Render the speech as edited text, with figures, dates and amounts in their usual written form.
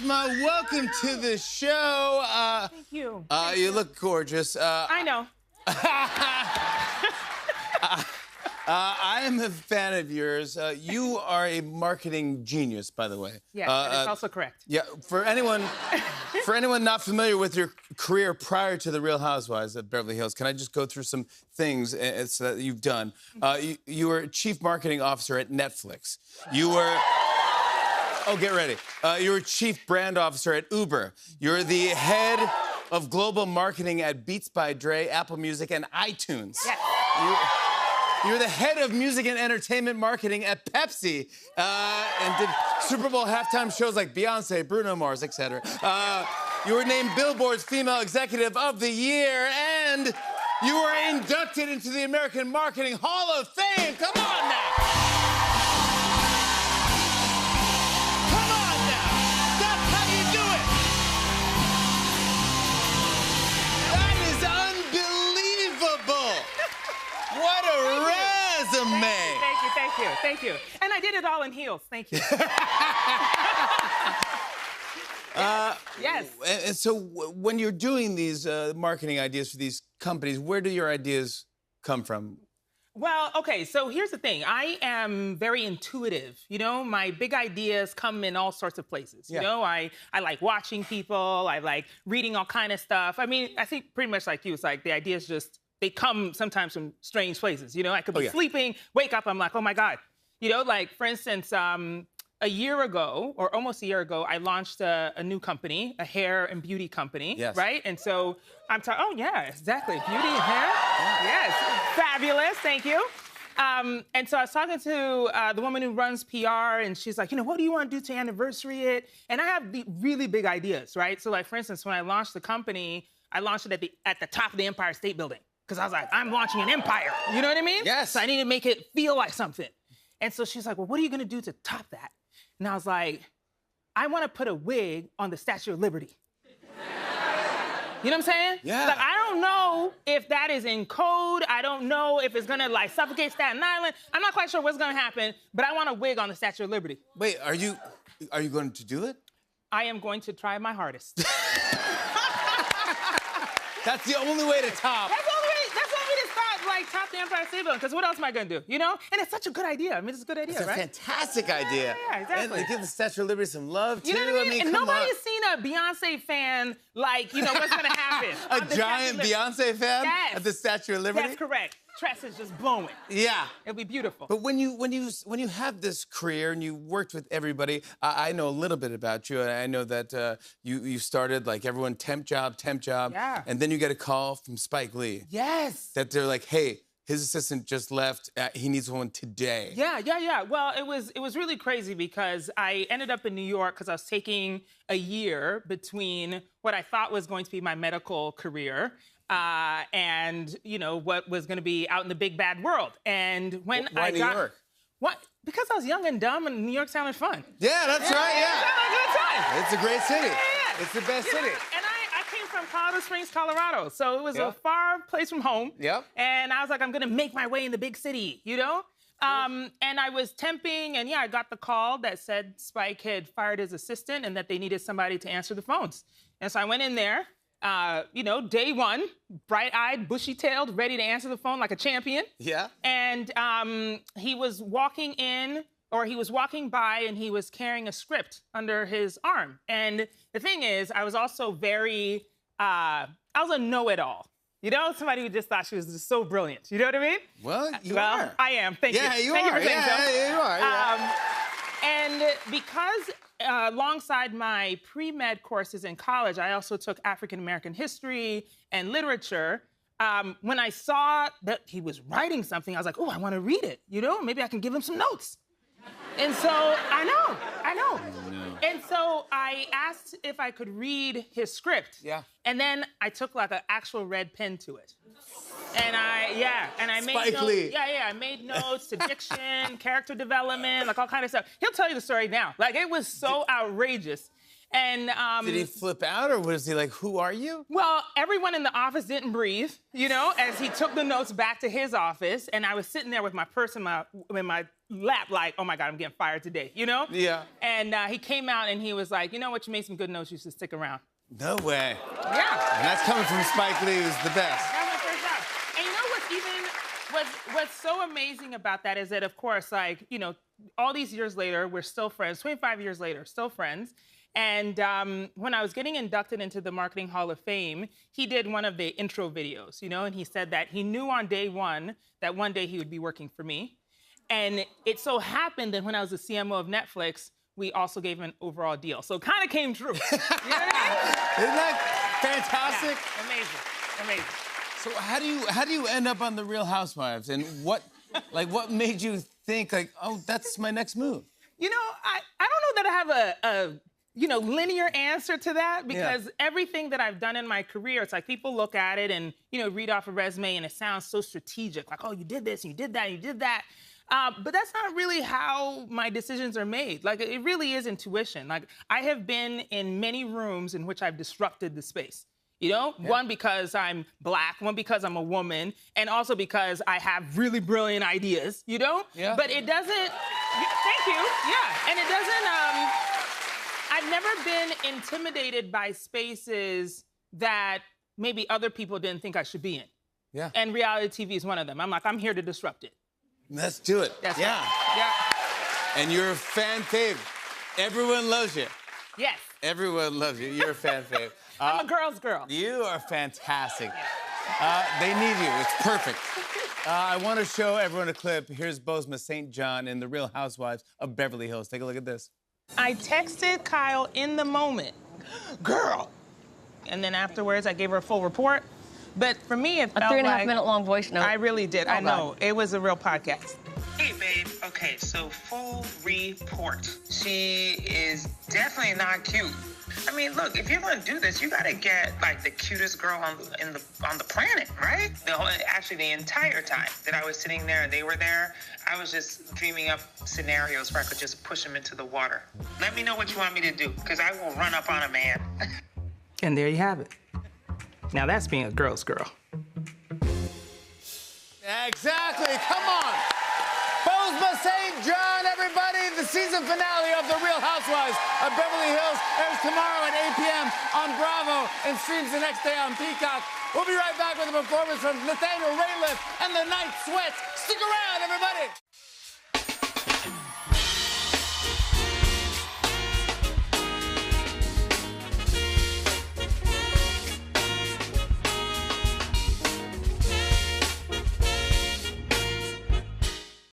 Asma, welcome to the show. Thank you. You look gorgeous. I know. I am a fan of yours. You are a marketing genius, by the way. Yes, that is also correct. Yeah, for anyone not familiar with your career prior to The Real Housewives of Beverly Hills, can I just go through some things that you've done? You were chief marketing officer at Netflix. You were... Oh, get ready. You were chief brand officer at Uber. You're the head of global marketing at Beats by Dre, Apple Music, and iTunes. Yes. You're the head of music and entertainment marketing at Pepsi, and did Super Bowl halftime shows like Beyonce, Bruno Mars, etc. You were named Billboard's Female Executive of the Year, and you were inducted into the American Marketing Hall of Fame. Come on now. Come on now. That's how you do it. That is unbelievable. What a resume! Thank you. And I did it all in heels. Thank you. Yes. And so when you're doing these marketing ideas for these companies, where do your ideas come from? Well, okay, so here's the thing. I am very intuitive. You know, my big ideas come in all sorts of places. Yeah. You know, I like watching people. I like reading all kind of stuff. I mean, I think pretty much like you. It's like the ideas just, they come sometimes from strange places. You know, I could be sleeping, wake up, I'm like, oh my God. You know, like for instance, a year ago, or almost a year ago, I launched a new company, a hair and beauty company, right? And so I'm talking, oh yeah, exactly, beauty and hair? Yes, fabulous, thank you. And so I was talking to the woman who runs PR, and she's like, you know, what do you want to do to anniversary it? And I have the really big ideas, right? So like, for instance, when I launched the company, I launched it at the top of the Empire State Building. Because I was like, I'm launching an empire. You know what I mean? Yes. So I need to make it feel like something. And so she's like, well, what are you going to do to top that? And I was like, I want to put a wig on the Statue of Liberty. You know what I'm saying? Yeah. Like, I don't know if that is in code. I don't know if it's going to, like, suffocate Staten Island. I'm not quite sure what's going to happen, but I want a wig on the Statue of Liberty. Wait, are you going to do it? I am going to try my hardest. That's the only way to top. That's the only way to start, like, top the Empire State Building, because what else am I going to do, you know? And it's such a good idea. I mean, it's a good idea, It's a fantastic idea. Yeah, exactly. And give the Statue of Liberty some love, too. You know what I mean? And come nobody's seen a Beyonce fan, like, you know, what's going to happen. A giant Beyonce fan at the Statue of Liberty? That's correct. Tresses just blowing. Yeah. It'll be beautiful. But when you have this career and you worked with everybody, I know a little bit about you, and I know that you started, like, everyone temp job, Yeah. and then you get a call from Spike Lee. Yes. That they're like, hey, his assistant just left. He needs one today. Yeah. Well, it was really crazy because I ended up in New York because I was taking a year between what I thought was going to be my medical career and, you know, what was going to be out in the big bad world. And when Why New York? What? Because I was young and dumb and New York sounded fun. Yeah, that's right, yeah. It sounded like a good time. It's a great city. Yeah. It's the best city. And I came from Colorado Springs, Colorado, so it was a far place from home. Yep. And I was like, I'm gonna make my way in the big city, you know? And I was temping, and I got the call that said Spike had fired his assistant and that they needed somebody to answer the phones. And so I went in there, you know, day one, bright-eyed, bushy-tailed, ready to answer the phone like a champion. Yeah. And he was walking by, and he was carrying a script under his arm. And the thing is, I was also very, I was a know-it-all. You know, somebody who just thought she was just so brilliant. You know what I mean? Well, you are. I am. Thank you. Yeah, you Thank are. You for saying so. Yeah, you are. Yeah. And because alongside my pre-med courses in college, I also took African American history and literature. When I saw that he was writing something, I was like, oh, I want to read it. You know, maybe I can give him some notes. And so, I know. And so I asked if I could read his script. Yeah. And then I took like an actual red pen to it. And I made Spike notes. Lee. Yeah, I made notes to diction, character development, like all kind of stuff. He'll tell you the story now. Like, it was so outrageous. And did he flip out, or was he like, "Who are you?" Well, everyone in the office didn't breathe, you know, as he took the notes back to his office, and I was sitting there with my purse in my lap, like, "Oh my God, I'm getting fired today," you know? Yeah. And he came out and he was like, "You know what? You made some good notes. You should stick around." No way. Yeah. And that's coming from Spike Lee, who's the best. That was my first job. And you know what's so amazing about that is that, of course, like, you know, all these years later, we're still friends. 25 years later, still friends. And when I was getting inducted into the Marketing Hall of Fame, he did one of the intro videos, you know, and he said that he knew on day one that one day he would be working for me. And it so happened that when I was the CMO of Netflix, we also gave him an overall deal. So it kind of came true. You know what I mean? Isn't that fantastic? Yeah, amazing, amazing. So how do you end up on The Real Housewives? And what made you think, like, oh, that's my next move? You know, I don't know that I have a linear answer to that, because everything that I've done in my career, it's like people look at it and, you know, read off a resume and it sounds so strategic. Like, oh, you did this, and you did that, and you did that. But that's not really how my decisions are made. Like, it really is intuition. Like, I have been in many rooms in which I've disrupted the space. You know, one because I'm Black, one because I'm a woman, and also because I have really brilliant ideas, you know? Yeah. But it doesn't, thank you, yeah. And it doesn't, I've never been intimidated by spaces that maybe other people didn't think I should be in. Yeah. And reality TV is one of them. I'm like, I'm here to disrupt it. Let's do it. That's yeah. Right. Yeah. And you're a fan favorite. Everyone loves you. Yes. Everyone loves you. You're a fan favorite. I'm a girl's girl. You are fantastic. They need you. It's perfect. I want to show everyone a clip. Here's Bozoma St. John in The Real Housewives of Beverly Hills. Take a look at this. I texted Kyle in the moment, girl. And then afterwards, I gave her a full report. But for me, it felt like... A 3.5 minute long voice note. I really did. I know. It was a real podcast. Hey, babe. Okay, so full report. She is definitely not cute. I mean, look, if you're gonna do this, you gotta get like the cutest girl on the planet, right? Actually, the entire time that I was sitting there and they were there, I was just dreaming up scenarios where I could just push them into the water. Let me know what you want me to do, because I will run up on a man. And there you have it. Now that's being a girl's girl. Exactly. Come on. Bozoma St. John, everybody. The season finale of The Real Housewives of Beverly Hills airs tomorrow at 8 p.m. on Bravo and streams the next day on Peacock. We'll be right back with a performance from Nathaniel Rateliff and the Night Sweats. Stick around, everybody.